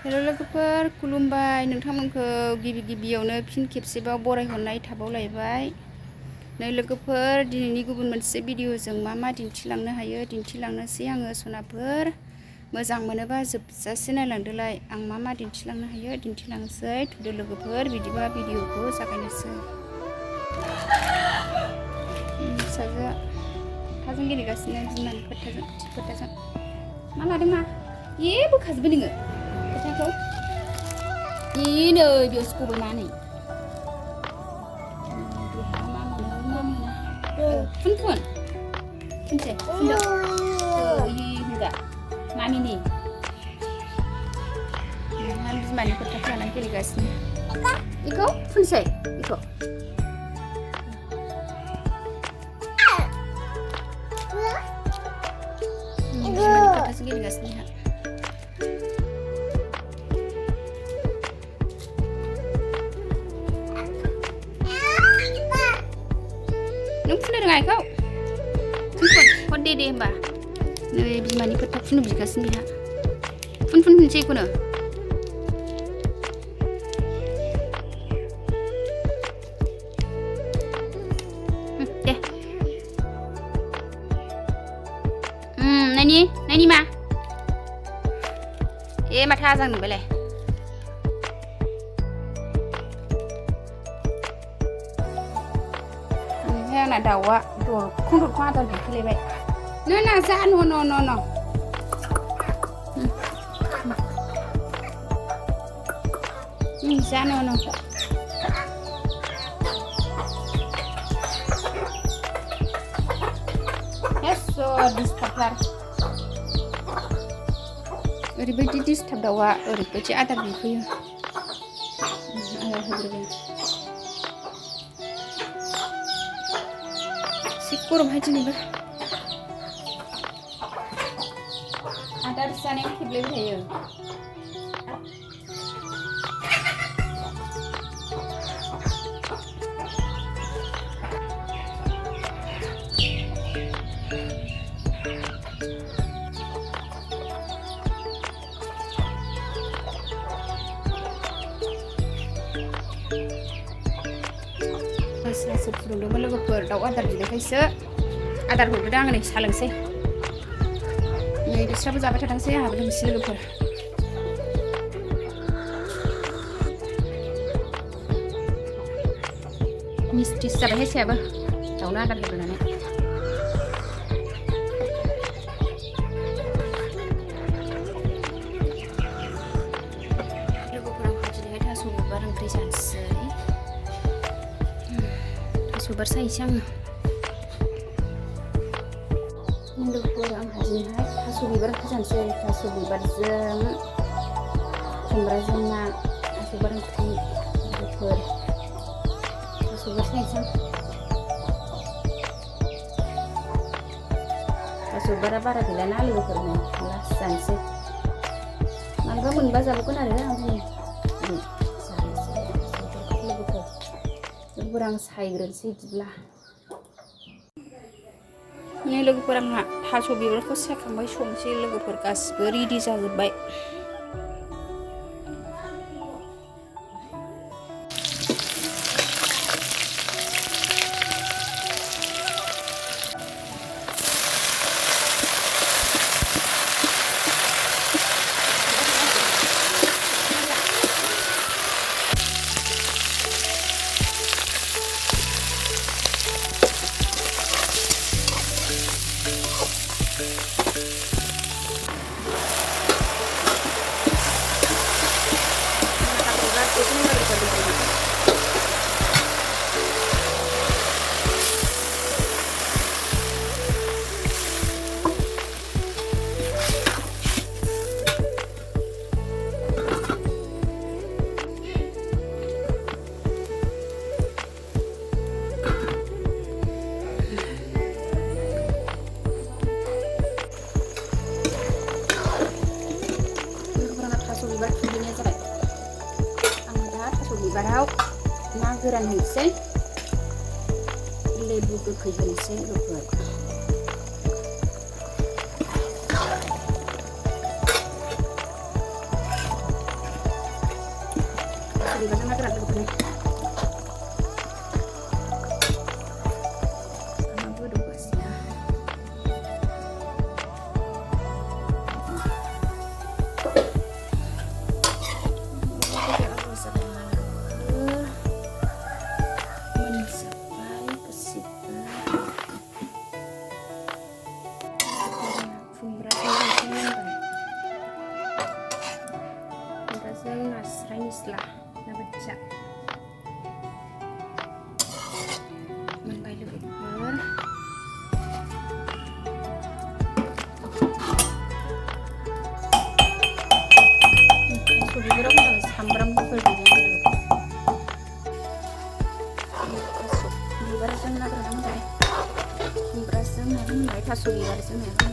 हेल' लोगोफोर खुलुमबाय नोंथांमोनखौ गिबियावनो फिन खेबसेबाव बरायहरनाय थाबावलायबाय नै लोगोफोर दिनैनि गुबुन मोनसे भिडिअजों मा दिन्थिलांनो हायो दिन्थिलांनोसै आङो सनाफोर मोजां मोनोबा जोबजासे नायलांदोलाय आं मा दिन्थिलांनो हायो दिन्थिलांनोसै थुदो लोगोफोर बिदिबा भिडिअखौ जागायनोसै फिसाजोआ खोथाजों गेलेगासिनो बिमानि खोथाजों मा लादों मा बोखाजोबो नोङो खोथाखौ नै बेयावसो गबाय मा नै मा मोना फुनसै फुनदो होनगा मामिनि बिमानि खोथाखौ लानानै गेलेगासिनो बेखौ फुनसै बेखौ बिमानि खोथाजों गेलेगासिनो नों फुननो रोङा बेखौ फुन दे होमबा नै बिमानि खोथा फुननो बिगासिनो बेहा फुनसै बेखौनो दे नायनि मा माथो आजां नुबायलाय आंना दाउआ दरखं आदार बिखोलायबाय ना जा न' जा न' डिस्टार्बथार ओरैबायदि डिस्टार्ब दाउआ ओरैबायदि आदार बिफैयो आदार होग्रोबाय एसे गरमहाय दिनैबो आदार जानायाव खेबलायबाय थायो साहासो फुदुंदोंमोन लोगोफोर दाउ आदार बिनायखायसो आदार हरग्रोदों आं नै साहा लोंसै नै बिस्राबो जाबाय थाथोंसै आंहाबो लोंसै लोगोफोर मिस्टिस जाबायहाय सायाबो दाउनो आदार होग्रोनानै लोगोफोर आं दिनैहाय थास' बिबार ओंख्रि जानोसै थास' बिबार सायनोसै आङो लोगोफोर आंहा दिनैहाय थास' बिबार ओंख्रि जानोसै थास' बिबारजों खुमब्राजों ना थास' बिबार ओंख्रि लोगोफोर थास' बिबार सायनोसै थास' बिबारा बारा गैलाना लोगोफोर नै लास्ट जानोसै मालाबा मोनबा जाबावगोन आरो आं जानोसै लोगोफोर आं सायग्रोनोसै बिदिब्ला नै लोगोफोर आंहा थास' बिबारखौ सायखांबाय संसै लोगोफोर गासिबो रेडि जाजोब्बाय बिबाराव ना गोरान होनोसै लेबु गोखै होनोसै लोगोफोर बिबारजों ना गोरान लोगोफोरनो गोदौगासिनो नास्राय निस्ला ना बोथिया मोनबाय लोगोफोर थास' बिबाराव मोजां सामब्राम गुफुर देनांगौ थास' बिबारजों ना गोरान होनबाय खुमब्राजों माबा होनबाय थास' बिबारजों